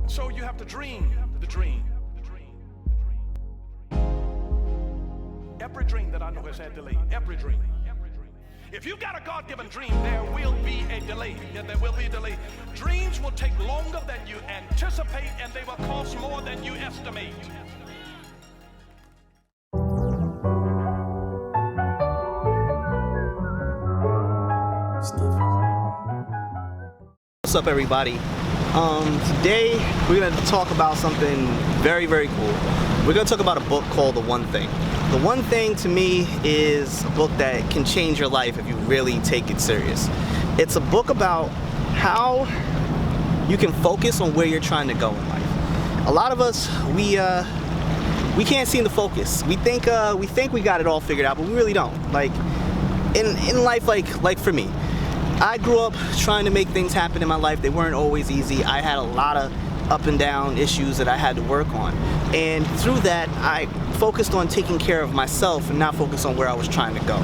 So you have to dream the dream. Every dream that I know has had delay. Every dream. If you've got a God-given dream, there will be a delay. Yeah, there will be a delay. Dreams will take longer than you anticipate, and they will cost more than you estimate. What's up, everybody? Today we're going to talk about something very, very cool. We're going to talk about a book called The One Thing. The One Thing, to me, is a book that can change your life if you really take it serious. It's a book about how you can focus on where you're trying to go in life. A lot of us, we can't seem to focus. We think we got it all figured out, but we really don't. Like in life, like for me, I grew up trying to make things happen in my life. They weren't always easy. I had a lot of up and down issues that I had to work on. And through that, I focused on taking care of myself and not focused on where I was trying to go.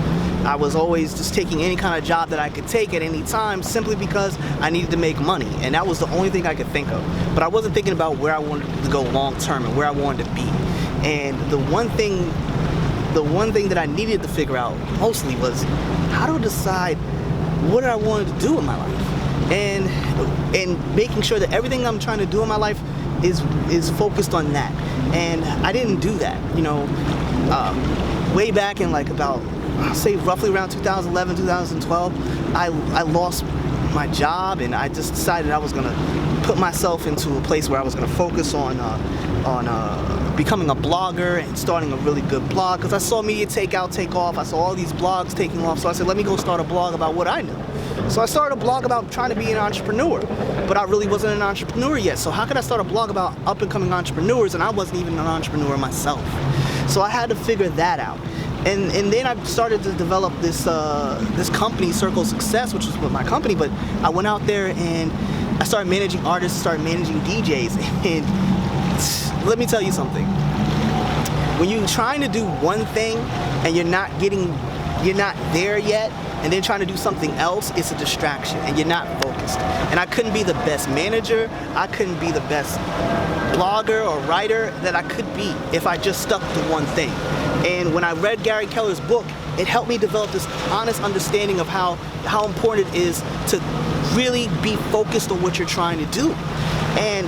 I was always just taking any kind of job that I could take at any time simply because I needed to make money. And that was the only thing I could think of. But I wasn't thinking about where I wanted to go long term and where I wanted to be. And the one thing that I needed to figure out mostly was how to decide what I wanted to do in my life, and making sure that everything I'm trying to do in my life is focused on that. And I didn't do that, way back in about, I'll say roughly around 2011, 2012, I lost my job, and I just decided I was gonna put myself into a place where I was gonna focus on becoming a blogger and starting a really good blog, because I saw media take off. I saw all these blogs taking off, so I said, let me go start a blog about what I knew. So I started a blog about trying to be an entrepreneur, but I really wasn't an entrepreneur yet. So how could I start a blog about up and coming entrepreneurs, and I wasn't even an entrepreneur myself? So I had to figure that out. And then I started to develop this company, Circle of Success, which was my company, but I went out there and I started managing artists, started managing DJs, and let me tell you something. When you're trying to do one thing and you're not there yet, and then trying to do something else, it's a distraction and you're not focused. And I couldn't be the best manager, I couldn't be the best blogger or writer that I could be if I just stuck to one thing. And when I read Gary Keller's book, it helped me develop this honest understanding of how important it is to really be focused on what you're trying to do. And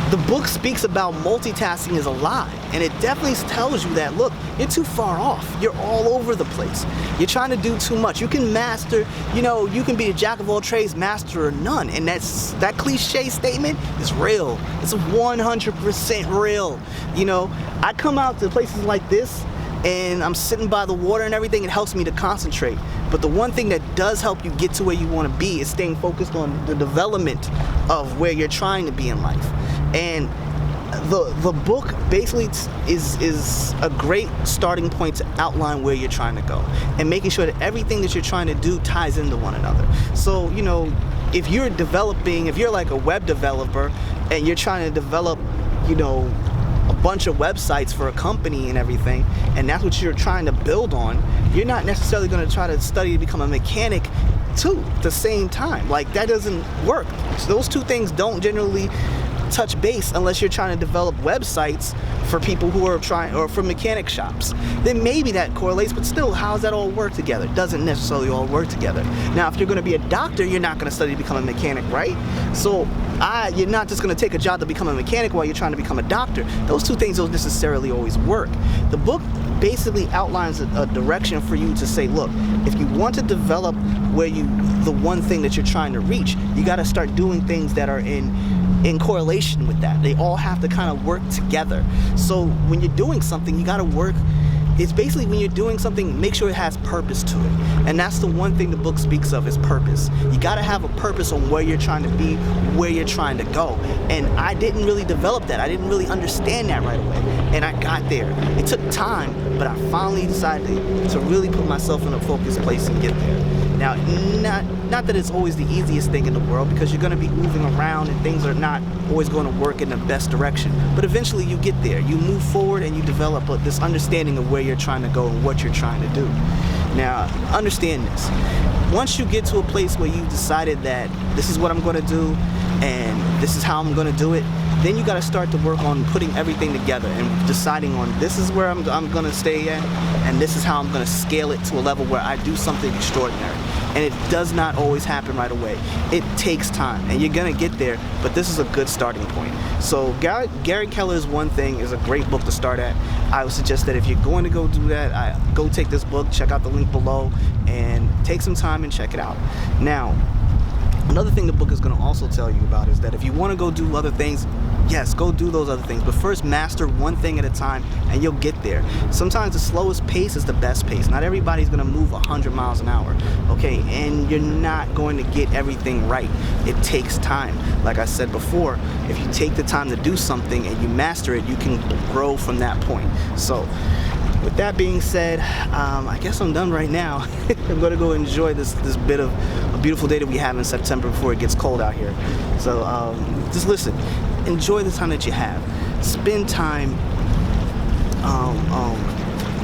the book speaks about multitasking is a lie, and it definitely tells you that, look, you're too far off. You're all over the place. You're trying to do too much. You can master, you can be a jack of all trades, master of none. And that cliche statement is real. It's 100% real. I come out to places like this, and I'm sitting by the water and everything. It helps me to concentrate. But the one thing that does help you get to where you want to be is staying focused on the development of where you're trying to be in life. And the book basically is a great starting point to outline where you're trying to go and making sure that everything that you're trying to do ties into one another. So, if you're like a web developer and you're trying to develop, a bunch of websites for a company and everything, and that's what you're trying to build on, you're not necessarily going to try to study to become a mechanic too at the same time. Like, that doesn't work. So those two things don't generally touch base unless you're trying to develop websites for people who are or for mechanic shops. Then maybe that correlates, but still, how does that all work together? It doesn't necessarily all work together. Now, if you're going to be a doctor, you're not going to study to become a mechanic, right? So you're not just going to take a job to become a mechanic while you're trying to become a doctor. Those two things don't necessarily always work. The book basically outlines a direction for you to say, look, if you want to develop the one thing that you're trying to reach, you got to start doing things that are in correlation with that. They all have to kind of work together. So when you're doing something, you got to work. It's basically, when you're doing something, make sure it has purpose to it. And that's the one thing the book speaks of, is purpose. You got to have a purpose on where you're trying to be, where you're trying to go. And I didn't really develop that. I didn't really understand that right away. And I got there. It took time, but I finally decided to really put myself in a focused place and get there. Now, not that it's always the easiest thing in the world, because you're going to be moving around and things are not always going to work in the best direction. But eventually you get there. You move forward and you develop this understanding of where you're trying to go and what you're trying to do. Now, understand this. Once you get to a place where you've decided that this is what I'm going to do and this is how I'm going to do it, then you got to start to work on putting everything together and deciding on this is where I'm gonna stay at, and this is how I'm gonna scale it to a level where I do something extraordinary. And it does not always happen right away. It takes time, and you're gonna get there, but this is a good starting point. So Gary Keller's One Thing is a great book to start at. I would suggest that if you're going to go do that, go take this book, check out the link below, and take some time and check it out. Now, another thing the book is going to also tell you about is that if you want to go do other things, yes, go do those other things, but first master one thing at a time and you'll get there. Sometimes the slowest pace is the best pace. Not everybody's going to move 100 miles an hour, okay? And you're not going to get everything right. It takes time. Like I said before, if you take the time to do something and you master it, you can grow from that point. So with that being said, I guess I'm done right now. I'm going to go enjoy this bit of a beautiful day that we have in September before it gets cold out here. So just listen, enjoy the time that you have. Spend time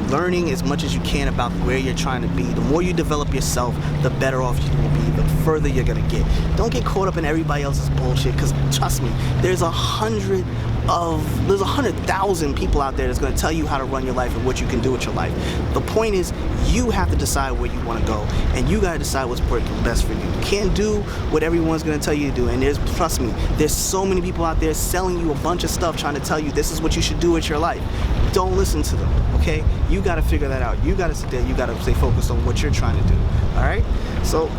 learning as much as you can about where you're trying to be. The more you develop yourself, the better off you will be, the further you're gonna get. Don't get caught up in everybody else's bullshit, because trust me, there's 100,000 people out there that's gonna tell you how to run your life and what you can do with your life. The point is, you have to decide where you wanna go, and you gotta decide what's best for you. You can't do what everyone's gonna tell you to do, and trust me, there's so many people out there selling you a bunch of stuff trying to tell you this is what you should do with your life. Don't listen to them, okay? You gotta figure that out. You gotta sit there, you gotta stay focused on what you're trying to do, all right? So,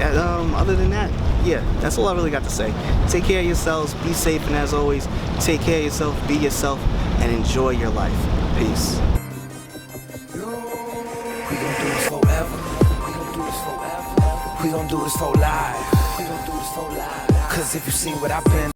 other than that, yeah, that's all I really got to say. Take care of yourselves, be safe, and as always, take care of yourself, be yourself, and enjoy your life. Peace. We gon' do this forever. We gon' do this forever. We gon' do this for life. We gon' do this for life. 'Cause if you see what I've been